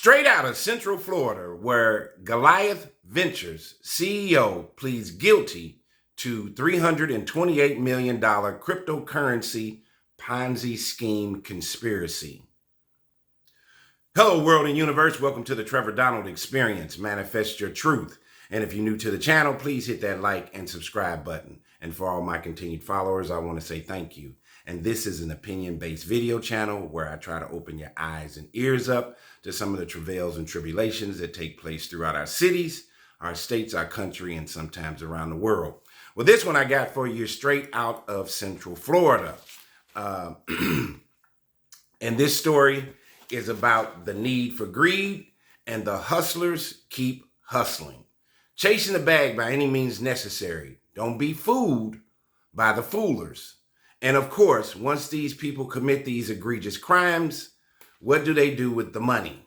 Straight out of Central Florida, where Goliath Ventures CEO pleads guilty to $328 million cryptocurrency Ponzi scheme conspiracy. Hello, world and universe. Welcome to the Trevor Donald Experience. Manifest your truth. And if you're new to the channel, please hit that like and subscribe button. And for all my continued followers, I want to say thank you. And this is an opinion-based video channel where I try to open your eyes and ears up to some of the travails and tribulations that take place throughout our cities, our states, our country, and sometimes around the world. Well, this one I got for you straight out of Central Florida. And this story is about the need for greed, and the hustlers keep hustling. Chasing the bag by any means necessary. Don't be fooled by the foolers. And of course, once these people commit these egregious crimes, what do they do with the money?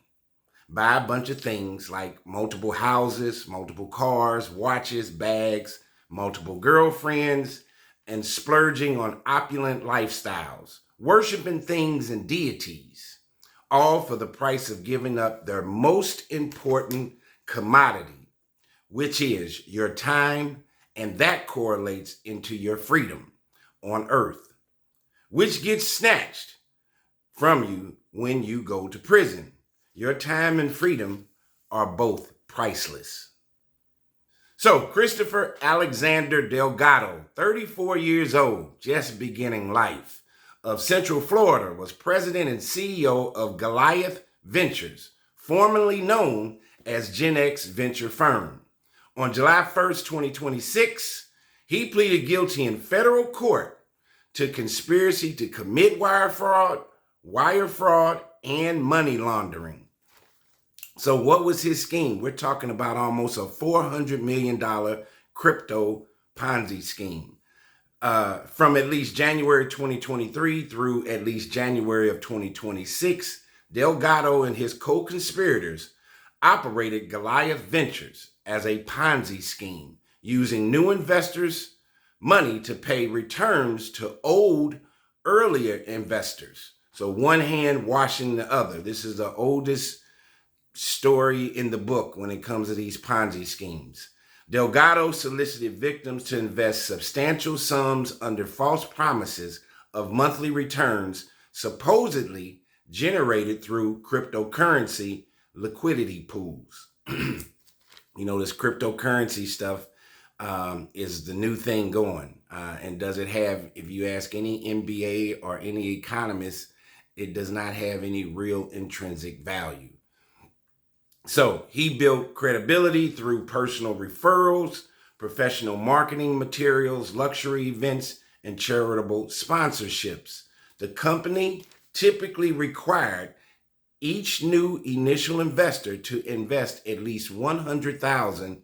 Buy a bunch of things like multiple houses, multiple cars, watches, bags, multiple girlfriends, and splurging on opulent lifestyles, worshiping things and deities, all for the price of giving up their most important commodity, which is your time, and that correlates into your freedom on earth, which gets snatched from you when you go to prison. Your time and freedom are both priceless. So Christopher Alexander Delgado, 34 years old, just beginning life, of Central Florida, was president and CEO of Goliath Ventures, formerly known as Gen X Venture Firm. On July 1st, 2026, he pleaded guilty in federal court to conspiracy to commit wire fraud, and money laundering. So what was his scheme? We're talking about almost a $400 million crypto Ponzi scheme. From at least January 2023 through at least January of 2026, Delgado and his co-conspirators operated Goliath Ventures as a Ponzi scheme, using new investors' money to pay returns to old, earlier investors. So one hand washing the other. This is the oldest story in the book when it comes to these Ponzi schemes. Delgado solicited victims to invest substantial sums under false promises of monthly returns supposedly generated through cryptocurrency liquidity pools. You know, this cryptocurrency stuff is the new thing going. And does it have, if you ask any MBA or any economist, it does not have any real intrinsic value. So he built credibility through personal referrals, professional marketing materials, luxury events, and charitable sponsorships. The company typically required each new initial investor to invest at least $100,000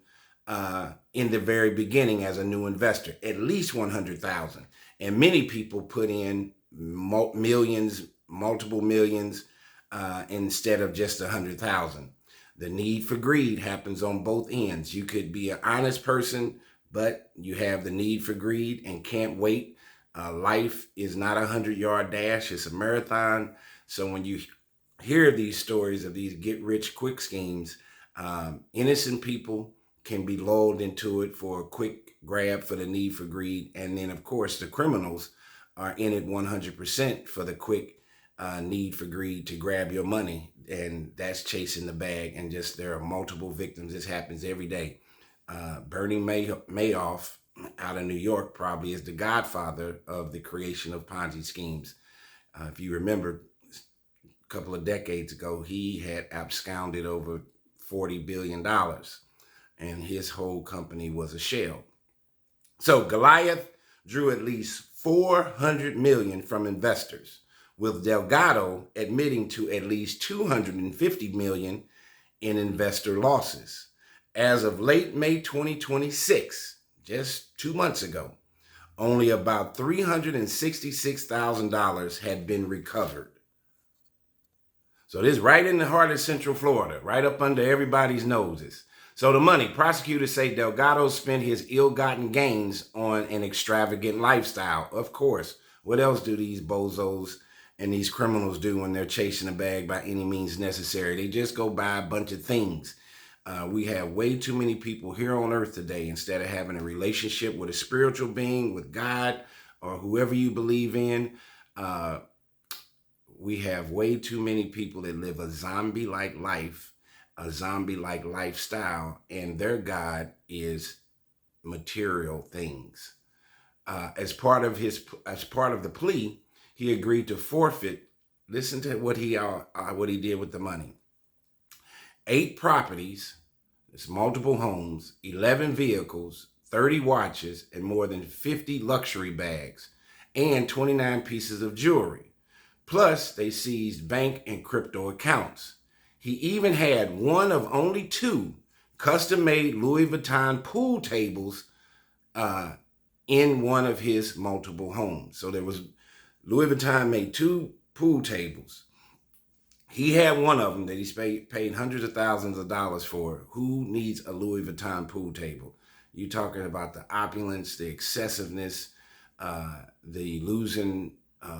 in the very beginning as a new investor, at least $100,000. And many people put in millions, multiple millions, instead of just $100,000. The need for greed happens on both ends. You could be an honest person, but you have the need for greed and can't wait. Life is not a 100-yard dash, it's a marathon. So when you hear these stories of these get-rich-quick schemes, innocent people can be lulled into it for a quick grab for the need for greed. And then, of course, the criminals are in it 100% for the quick need for greed to grab your money. And that's chasing the bag. And just there are multiple victims. This happens every day. Bernie Madoff out of New York probably is the godfather of the creation of Ponzi schemes. If you remember, a couple of decades ago, he had absconded over $40 billion. And his whole company was a shell. So Goliath drew at least $400 million from investors, with Delgado admitting to at least $250 million in investor losses. As of late May 2026, just 2 months ago, only about $366,000 had been recovered. So this is right in the heart of Central Florida, right up under everybody's noses. So the money, prosecutors say Delgado spent his ill-gotten gains on an extravagant lifestyle. Of course, what else do these bozos and these criminals do when they're chasing a bag by any means necessary. They just go buy a bunch of things. We have way too many people here on earth today, instead of having a relationship with a spiritual being, with God, or whoever you believe in. We have way too many people that live a zombie-like life, a zombie-like lifestyle, and their God is material things. As part of the plea, he agreed to forfeit. Listen to what he did with the money: 8 properties, it's multiple homes, 11 vehicles, 30 watches, and more than 50 luxury bags, and 29 pieces of jewelry. Plus, they seized bank and crypto accounts. He even had one of only 2 custom-made Louis Vuitton pool tables in one of his multiple homes. So there was, Louis Vuitton made 2 pool tables. He had one of them that he paid hundreds of thousands of dollars for. Who needs a Louis Vuitton pool table? You're talking about the opulence, the excessiveness, the losing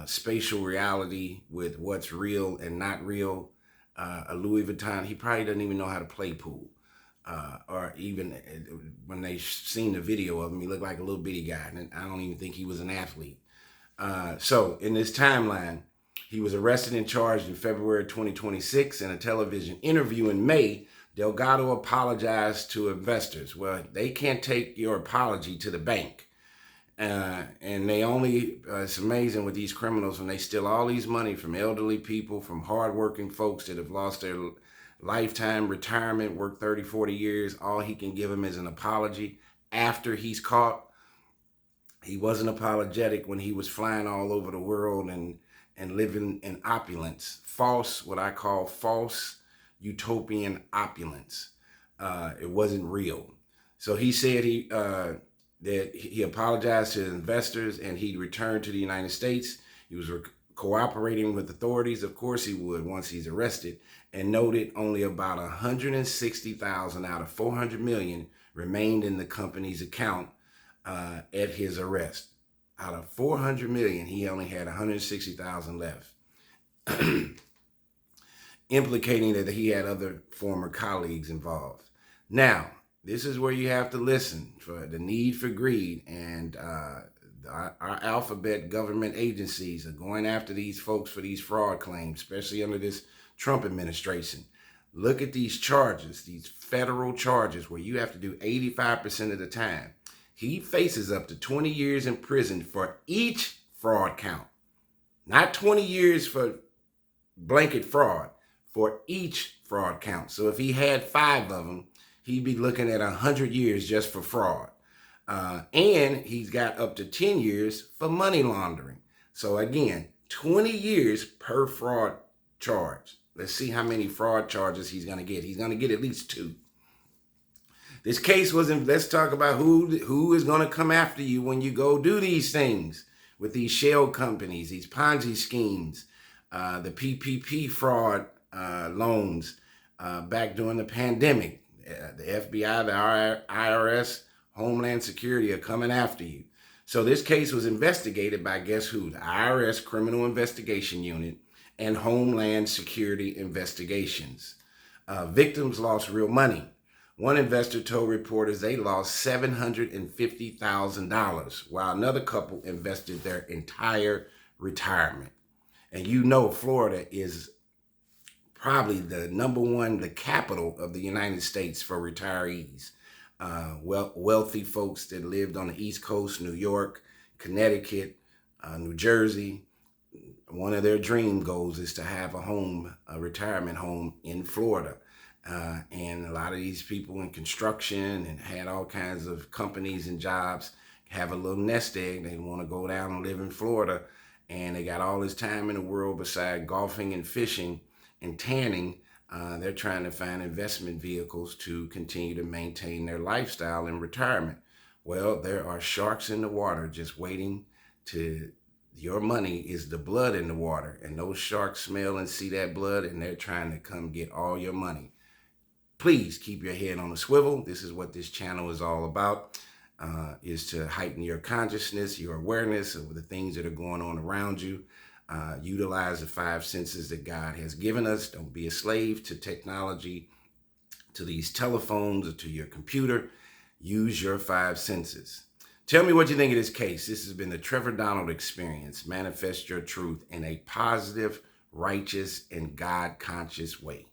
spatial reality with what's real and not real. A Louis Vuitton, he probably doesn't even know how to play pool. Or even when they seen the video of him, he looked like a little bitty guy. And I don't even think he was an athlete. So in this timeline, he was arrested and charged in February 2026. In a television interview in May, Delgado apologized to investors. Well, they can't take your apology to the bank. And they only, it's amazing with these criminals when they steal all these money from elderly people, from hardworking folks that have lost their lifetime retirement, worked 30, 40 years. All he can give them is an apology after he's caught. He wasn't apologetic when he was flying all over the world and living in opulence. False, what I call false utopian opulence. It wasn't real. So he said that he apologized to investors and he returned to the United States. He was cooperating with authorities. Of course he would once he's arrested, and noted only about 160,000 out of 400 million remained in the company's account at his arrest. Out of 400 million, he only had 160,000 left, implicating that he had other former colleagues involved. Now, this is where you have to listen for the need for greed, and our alphabet government agencies are going after these folks for these fraud claims, especially under this Trump administration. Look at these charges, these federal charges where you have to do 85% of the time. He faces up to 20 years in prison for each fraud count. Not 20 years for blanket fraud, for each fraud count. So if he had 5 of them, he'd be looking at 100 years just for fraud. And he's got up to 10 years for money laundering. So again, 20 years per fraud charge. Let's see how many fraud charges he's going to get. He's going to get at least 2. This case wasn't, let's talk about who is going to come after you when you go do these things with these shell companies, these Ponzi schemes, the PPP fraud loans back during the pandemic. The FBI, the IRS, Homeland Security are coming after you. So this case was investigated by, guess who? The IRS Criminal Investigation Unit and Homeland Security Investigations. Victims lost real money. One investor told reporters they lost $750,000, while another couple invested their entire retirement. And you know Florida is probably the #1, the capital of the United States for retirees. Wealthy folks that lived on the East Coast, New York, Connecticut, New Jersey. One of their dream goals is to have a retirement home in Florida. And a lot of these people in construction and had all kinds of companies and jobs have a little nest egg. They want to go down and live in Florida, and they got all this time in the world beside golfing and fishing and tanning. They're trying to find investment vehicles to continue to maintain their lifestyle in retirement. Well, there are sharks in the water just waiting to, your money is the blood in the water, and those sharks smell and see that blood, and they're trying to come get all your money. Please keep your head on a swivel. This is what this channel is all about, is to heighten your consciousness, your awareness of the things that are going on around you. Utilize the five senses that God has given us. Don't be a slave to technology, to these telephones, or to your computer. Use your five senses. Tell me what you think of this case. This has been the Trevor Donald Experience. Manifest your truth in a positive, righteous, and God-conscious way.